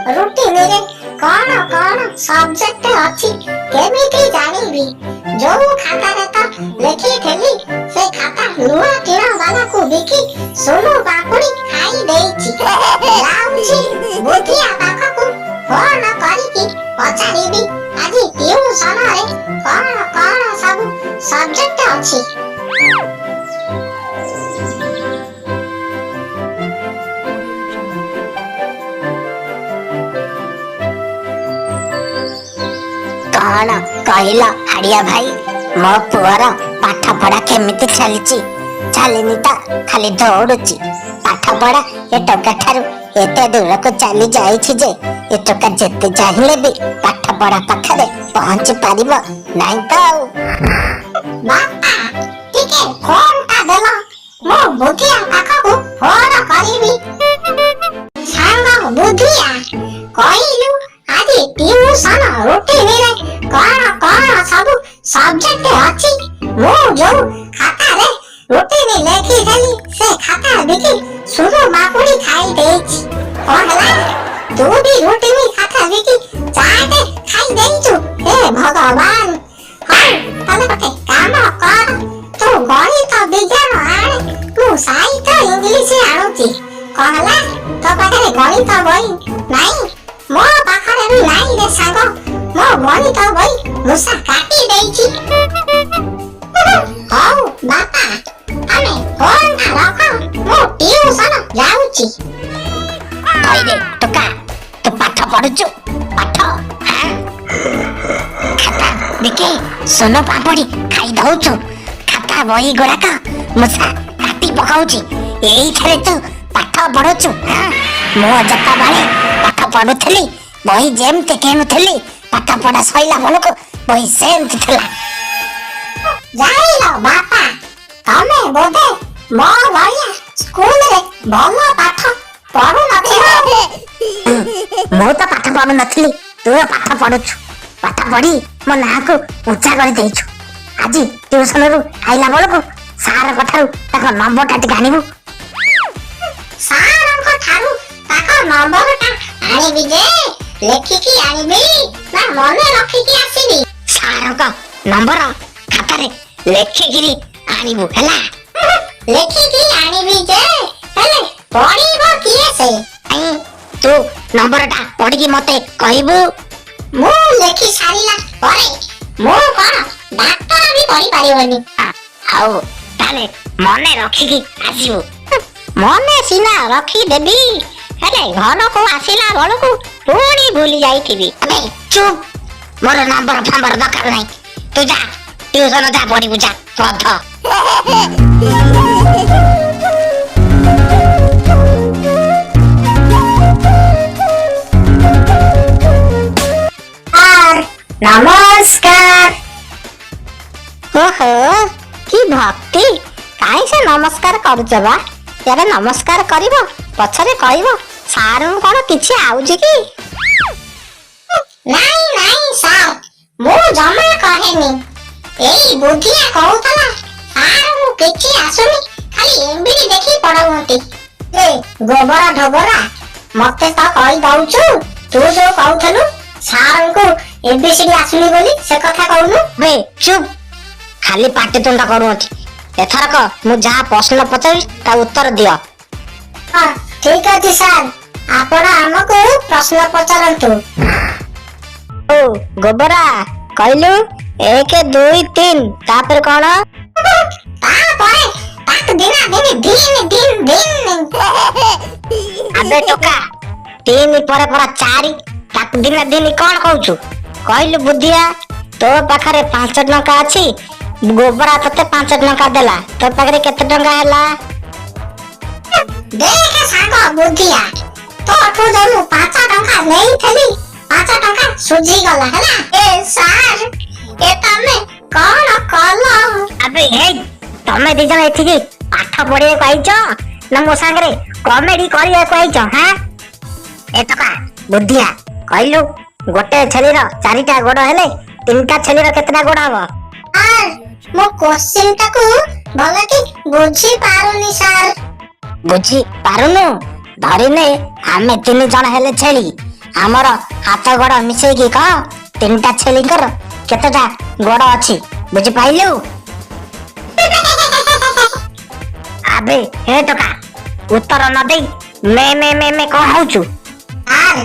ରୁଟିନରେ କଣ କଣ ସବଜେକ୍ଟ ଅଛି କେମିତି ଜାଣିବି? ଯୋଉ ଖାତାରେ ତ ଲେଖିଥିଲି ସେ ଖାତା ନୂଆ ଟିଣ ବାଲାକୁ ବିକି ସୁନୁ ପାପୁଡ଼ି ଖାଇ ଦେଇଛି। ଯାଉଛି ବୁଦ୍ଧିଆ ପାଖକୁ ଫୋନ କରିକି ପଚାରିବି ଆଜି ଟିଉସନରେ କଣ କଣ ସବୁ ସବଜେକ୍ଟ ଅଛି। କଣ କହିଲ ହାଡ଼ିଆ ଭାଇ? ମୋ ପୁଅର ପାଠ ପଢା କେମିତି ଚାଲିଛି? ଚାଲିନି ତ, ଖାଲି ଦୌଡୁଛି। ପାଠ ପଢା ଏ ଟୋକା ଠାରୁ ଏତେ ଦୂରକୁ ଚାଲି ଯାଇଛି ଯେ ଏ ଟୋକା ଯେତେ ଚାହିଁଲେ ବି ପାଠ ପଢା ପାଖରେ ପହଞ୍ଚି ପାରିବ ନାଇଁ ତ ଆଉ। ବାପା ଟିକେ ଫୋନଟା ଦେଲ, ମୁଁ ବୁଦ୍ଧିଆ ପାଖକୁ ଫୋନ କରିବି। ସାଙ୍ଗ ବୁଦ୍ଧିଆ, କହିଲୁ ଆଜି ଟିଉସନ ରୁଟିନରେ କଣ କଣ ସବୁ ସବଜେକ୍ଟ ଅଛି? ମୁଁ ଯୋଉ ଖାତାରେ ରୁଟିନ ଲେଖିଥିଲି ସେ ଖାତା ବିକି ସୁନୁ ପାପୁଡ଼ି ଖାଇ ଦେଇଛି। କଣ ହେଲା? ତୁ ବି ରୁଟିନ ଖାତା ବିକି ଚାଟେ ଖାଇ ଦେଇଛୁ? ହେ ଭଗବାନ! ହଉ ତାହେଲେ ଗୋଟେ କାମ କର, ତୁ ଗଣିତ ବିଜ୍ଞାନ ଆଣେ, ମୁଁ ସାହିତ୍ୟ ଇଂଲିଶ ଆଣୁଛି। କଣ ହେଲା? ତୋ ପାଖରେ ଗଣିତ ବହି ନାଇଁ? ମୋ ପାଖରେ ବି ନାଇଁ ରେ ସାଙ୍ଗ, ମୋ ଗଣିତ ବହି ମୂଷା କାଟି ଦେଇଛି। ହଉ ବାପା, ତମେ ଫୋନଟା ରଖ, ମୁଁ ଟିଉସନ ଯାଉଛି। କହିରେ ଟୋକା, ତୁ ପାଠ ପଢୁଛୁ? ପାଠ ଖାତା ବିକି ସୁନୁ ପାପୁଡ଼ି ଖାଇ ଦଉଛୁ? ଖାତା ବହି ଗୁଡାକ ମୂଷା କାଟି ପକାଉଛି, ଏଇଥିରେ ତୁ ପାଠ ପଢୁଛୁ? ମୁଁ ଯେତେବେଳେ ପାଠ ପଢୁଥିଲି ବହି ଯେମିତି କିଣୁଥିଲି, ପାଠ ପଢା ସଇଲା ବେଳକୁ ବହି ସେମିତି ଥିଲା। ଜାଣିଲ ବାପା, ତମେ ବୋଧେ ମୋ ଭଳିଆ ସ୍କୁଲରେ ଭଲ ପାଠ ପଢୁନଥିଲ। ମୁଁ ତ ପାଠ ପଢୁନଥିଲି, ତୁ ପାଠ ପଢୁଛୁ। ପାଠ ପଢି ମୋ ନାଁକୁ ଉଚ୍ଚା କରିଦେଇଛୁ। ଆଜି ଟ୍ୟୁସନରୁ ଆଇଲା ବେଳକୁ ସାରଙ୍କ ଠାରୁ ତାଙ୍କ ନମ୍ବରଟା ଟିକେ ଆଣିବୁ। ସାରଙ୍କ ଠାରୁ ତାଙ୍କ ନମ୍ବରଟା ଆଣିବି ଯେ ଲେଖିକି ଆଣିବି ନା ମନେ ରଖିକି ଆସିବି? ସାରଙ୍କ ନମ୍ବର ଖାତାରେ ଲେଖିକିରି ଆଣିବୁ ହେଲା। ଲେଖିକି ଆଣିବି ଯେ ହେଲେ ପଢିବ କିଏ ସେ? ତୁ ନମ୍ବରଟା ପଢିକି ମତେ କହିବୁ। ମୁଁ ଲେଖି ସାରିଲା ପରେ ମୁଁ କଣ ଡାକ୍ତର ବି କହିପାରିବନି। ହଉ ତାହେଲେ ମନେ ରଖିକି ଆସିବୁ। ମନେ ସିନା ରଖିଦେବି, ହେଲେ ଘରକୁ ଆସିଲା ବେଳକୁ ପୁଣି ଭୁଲି ଯାଇଥିବି। ଚୁପ୍, ମୋର ନମ୍ବର ଫମ୍ବର ଦରକାର ନାହିଁ। ତୁ ଯା ଟ୍ୟୁସନ ଯା, ପଢିବୁ ଯା ଗଧ। ନମସ୍କାର। ଓହୋ, କି ଭକ୍ତି! କାହିଁ ସେ ନମସ୍କାର କରୁଛ ବା? ଏବେ ନମସ୍କାର କରିବ, ପଛରେ କହିବ ସାରଙ୍କୁ କଣ କିଛି ଆଉଛି କି? ନାଇଁ ନାଇଁ ସାର୍, ମୁଁ ଜମା କହେନି। ଏଇ ବୁଦ୍ଧିଆ କହୁଥିଲା ସାରଙ୍କୁ କିଛି ଆସୁନି, ଖାଲି ଏମ୍ବିଡି ଦେଖି ପଢଉନ୍ତି। ଏ ଗୋବରା ଢୋବରା, ମତେ ତ କହି ଦଉଛୁ। ତୁ ଯୋଉ କହୁଥିଲୁ ସାରଙ୍କୁ ଏବିସିଡି ଆସୁନି ବୋଲି, ସେ କଥା କହୁନୁ। ବେ ଚୁପ୍, ଖାଲି ପାଟିତୁଣ୍ଡ କରୁଅଛି। ଏଥରକ ମୁଁ ଯାହା ପ୍ରଶ୍ନ ପଚାରିବି ତା ଉତ୍ତର ଦିଅ। ହଁ ଠିକ ଅଛି ସାର୍, ଆପଣ ଆମକୁ ପ୍ରଶ୍ନ ପଚାରନ୍ତୁ। ଓ ଗୋବରା, କହିଲୁ 1 2 3 ତାପରେ କଣ? ତାପରେ ତାକ ଦିନ ଆବେ ଟୋକା, 3 ପରେ ପରା 4, ତାକୁ ଦିନ କଣ କହୁଛୁ? କହିଲୁ ବୁଦ୍ଧିଆ, ତୋ ପାଖରେ 5 ଟଙ୍କା ଅଛି, ଗୋବରା ତତେ 5 ଟଙ୍କା ଦେଲା, ତୋ ପାଖରେ କେତେ ଟଙ୍କା ହେଲା? ଦେଖ ସାଙ୍ଗ ବୁଦ୍ଧିଆ, ତୋଠୁ ଯୋଉ ମୁଁ 5 ଟଙ୍କା ନେଇଥିଲି, 5 ଟଙ୍କା ସୁଝିଗଲା ହେଲା। ଏ ସାର୍, ଏ ତମେ କଣ କଲ? ଆବେ ହେଇ, ତମେ ଦି ଜଣ ଏଠିକି ପାଠ ପଢିବାକୁ ଆଇଛ ନା ମୋ ସାଙ୍ଗରେ କମେଡି କରିବାକୁ ଆଇଛ? ଏ ଟୋକା ବୁଦ୍ଧିଆ, କହିଲୁ ଗୋଟେ ଛେଳିର 4ଟା ଗୋଡ ହେଲେ 3ଟା ଛେଳିର କେତେଟା ଗୋଡ ହବ? ସାର୍, ମୋ କ୍ୱେଶ୍ଚିନଟାକୁ ଭଲକି ବୁଝି ପାରୁନି ସାର୍। ବୁଝି ପାରୁନୁ? ଧରିନେ ଆମେ 3 ଜଣ ହେଲେ ଛେଳି, ଆମର ହାତ ଗୋଡ ମିଶେଇକି କହ 3ଟା ଛେଳିଙ୍କର କେତେଟା ଗୋଡ ଅଛି ବୁଝିପାଇଲୁ? ଆବେ ହେ ଟୋକା ଉତ୍ତର ନ ଦେଇ ମେ ମେ ମେ ମେ କଣ ହଉଛୁ? ସାର୍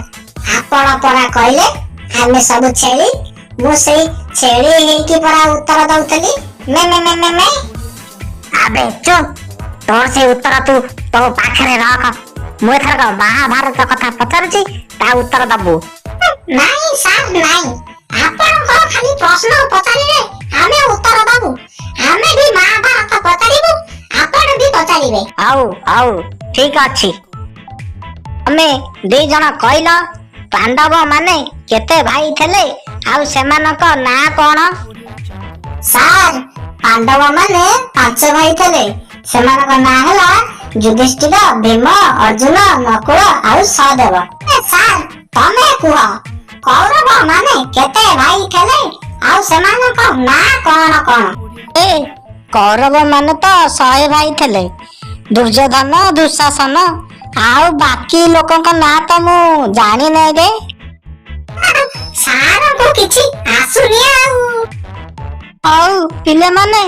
ଆପଣ ପରା କହିଲେ ଆମେ ସବୁ ଛେଳି, ମୁଁ ସେଇ ଛେଳି ହେଇକି ପରା ଉତ୍ତର ଦଉଥିଲି ମେ ମେ ମେ ମେ ମେ। ଆବେ ଚୁପ୍, ତୋର ସେ ଉତ୍ତର ତୁ ତୋ ପାଖରେ ରଖ। ମୁଁ ଏଥରକ ମହାଭାରତ କଥା ପଚାରୁଛି, ତା ଉତ୍ତର ଦବୁ। ନାଇଁ ସାର୍ ନାଇଁ, ଆପଣଙ୍କର ଖାଲି ପ୍ରଶ୍ନ ପଚାରିଲେ ଆମେ ଉତ୍ତର ଦବୁ। ଆମେ ବି ମହାଭାରତ ପଚାରିବୁ, ଆପଣ ବି ପଚାରିବେ। ହଉ ହଉ ଠିକ ଅଛି। ତମେ 2 ଜଣ କହିଲ ପାଣ୍ଡବ ମାନେ କେତେ ଭାଇ ଥିଲେ ଆଉ ସେମାନଙ୍କ ନାଁ କଣ? ସାର୍ ପାଣ୍ଡବ ମାନେ 5 ଭାଇ ଥିଲେ। ସେମାନଙ୍କ ନାଁ ହେଲା ଯୁଧିଷ୍ଠିର, ଭୀମ, ଅର୍ଜୁନ, ନକୁଳ ଆଉ ସହଦେବ। ସାର୍ ତମେ କୁହ କୌରବ ମାନେ କେତେ ଭାଇ ଥିଲେ ଆଉ ସେମାନଙ୍କ ନାଁ କଣ କଣ? ଏ କୌରବ ମାନେ ତ 100 ଭାଇ ଥିଲେ। ଦୁର୍ଯ୍ୟୋଧନ, ଦୁଃଶାସନ ଆଉ ବାକି ଲୋକଙ୍କ ନାଁ ତ ମୁଁ ଜାଣିନାହିଁ ରେ। ସାରଙ୍କୁ କିଛି ଆସୁନି ଆଉ। ହଉ ପିଲାମାନେ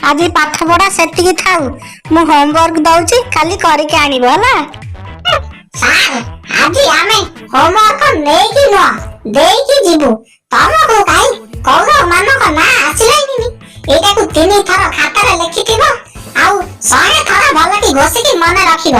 ଆଜି ପାଠ ପଢା ସେତିକି ଥାଉ। ମୁଁ ହୋମୱାର୍କ ଦଉଛି, ଖାଲି କରିକି ଆଣିବ ହେଲା। ସାର୍ ଆଜି ଆମେ ହୋମୱାର୍କ ନେଇକି ନୁହଁ ଦେଇକି ଯିବୁ। ତମକୁ କାହିଁ କୌରବ ମାନଙ୍କ ନାଁ ଆସିଲାନି? ଏଇଟାକୁ 3 ଥର ଖାତାରେ ଲେଖିଥିବ ଆଉ 100 ଥର ଭଲକି ଘୋଷିକି ମନେ ରଖିବ।